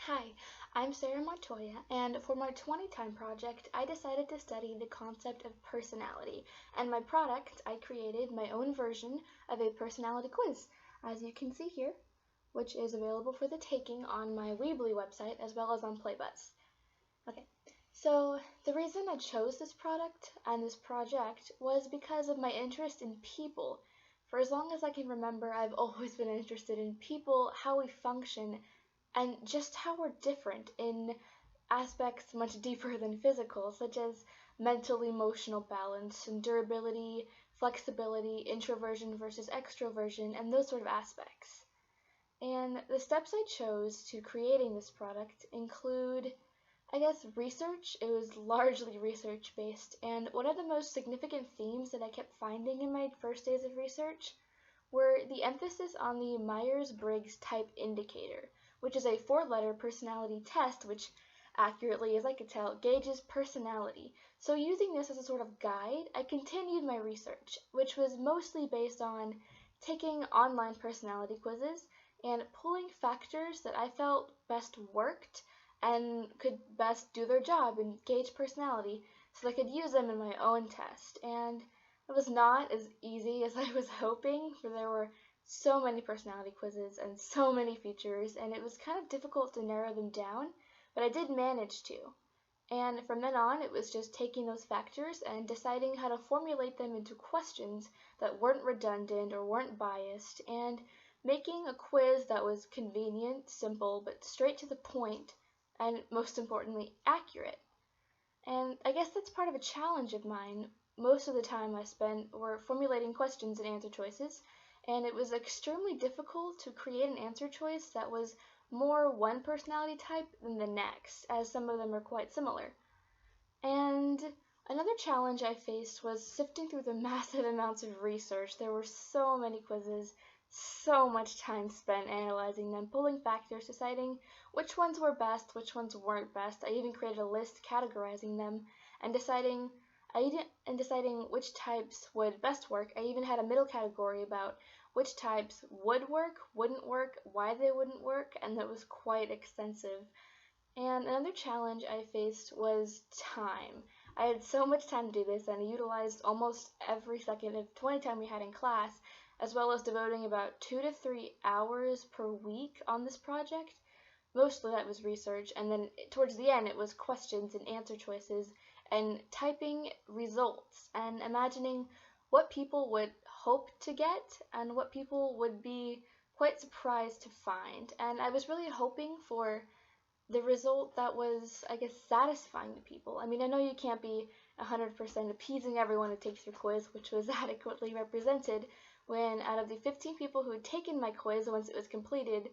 Hi, I'm Sarah Montoya, and for my 20 time project, I decided to study the concept of personality. And my product, I created my own version of a personality quiz, as you can see here, which is available for the taking on my Weebly website as well as on Playbuzz. Okay, so the reason I chose this product and this project was because of my interest in people. For as long as I can remember, I've always been interested in people, how we function, and just how we're different in aspects much deeper than physical, such as mental emotional balance and durability, flexibility, introversion versus extroversion, and those sort of aspects. And the steps I chose to creating this product include, I guess, research. It was largely research based, and one of the most significant themes that I kept finding in my first days of research were the emphasis on the Myers-Briggs Type Indicator, which is a four-letter personality test which accurately, as I could tell, gauges personality. So using this as a sort of guide, I continued my research, which was mostly based on taking online personality quizzes and pulling factors that I felt best worked and could best do their job and gauge personality so I could use them in my own test. And it was not as easy as I was hoping, for there were so many personality quizzes and so many features, and it was kind of difficult to narrow them down, but I did manage to. And from then on, it was just taking those factors and deciding how to formulate them into questions that weren't redundant or weren't biased, and making a quiz that was convenient, simple, but straight to the point, and most importantly, accurate. And I guess that's part of a challenge of mine. Most of the time I spent were formulating questions and answer choices, and it was extremely difficult to create an answer choice that was more one personality type than the next, as some of them are quite similar. And another challenge I faced was sifting through the massive amounts of research. There were so many quizzes, so much time spent analyzing them, pulling factors, deciding which ones were best, which ones weren't best. I even created a list categorizing them and deciding which types would best work. I even had a middle category about which types would work, wouldn't work, why they wouldn't work, and that was quite extensive. And another challenge I faced was time. I had so much time to do this, and I utilized almost every second of 20 time we had in class, as well as devoting about 2 to 3 hours per week on this project. Mostly that was research, and then towards the end it was questions and answer choices, and typing results, and imagining what people would hope to get, and what people would be quite surprised to find. And I was really hoping for the result that was, I guess, satisfying to people. I mean, I know you can't be 100% appeasing everyone who takes your quiz, which was adequately represented when out of the 15 people who had taken my quiz once it was completed,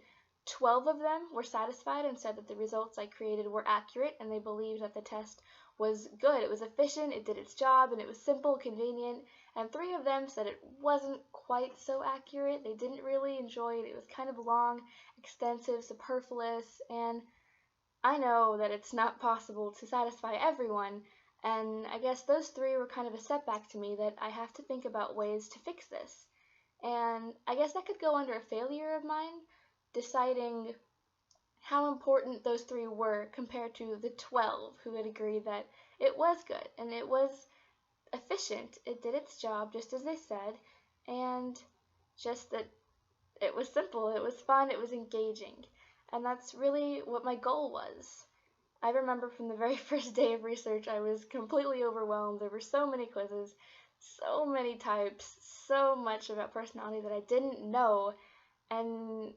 12 of them were satisfied and said that the results I created were accurate, and they believed that the test was good. It was efficient, it did its job, and it was simple, convenient, and 3 of them said it wasn't quite so accurate. They didn't really enjoy it. It was kind of long, extensive, superfluous, and I know that it's not possible to satisfy everyone, and I guess those 3 were kind of a setback to me, that I have to think about ways to fix this. And I guess that could go under a failure of mine, deciding how important those 3 were compared to the 12 who had agreed that it was good and it was efficient. It did its job just as they said, and just that it was simple, it was fun, it was engaging. And that's really what my goal was. I remember from the very first day of research, I was completely overwhelmed. There were so many quizzes, so many types, so much about personality that I didn't know, and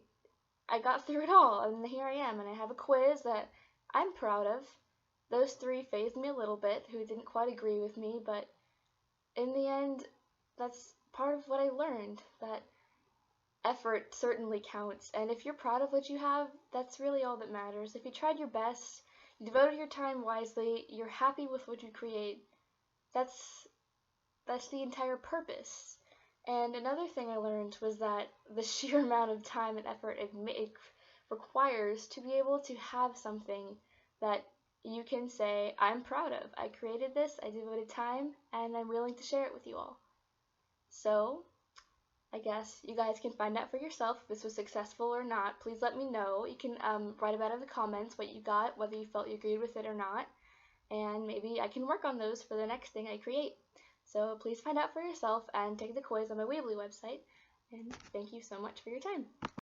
I got through it all, and here I am, and I have a quiz that I'm proud of. Those 3 fazed me a little bit, who didn't quite agree with me, but in the end, that's part of what I learned, that effort certainly counts, and if you're proud of what you have, that's really all that matters. If you tried your best, you devoted your time wisely, you're happy with what you create, that's the entire purpose. And another thing I learned was that the sheer amount of time and effort it requires to be able to have something that you can say, I'm proud of. I created this, I devoted time, and I'm willing to share it with you all. So, I guess you guys can find out for yourself if this was successful or not. Please let me know. You can write about it in the comments what you got, whether you felt you agreed with it or not, and maybe I can work on those for the next thing I create. So please find out for yourself and take the quiz on my Weebly website, and thank you so much for your time.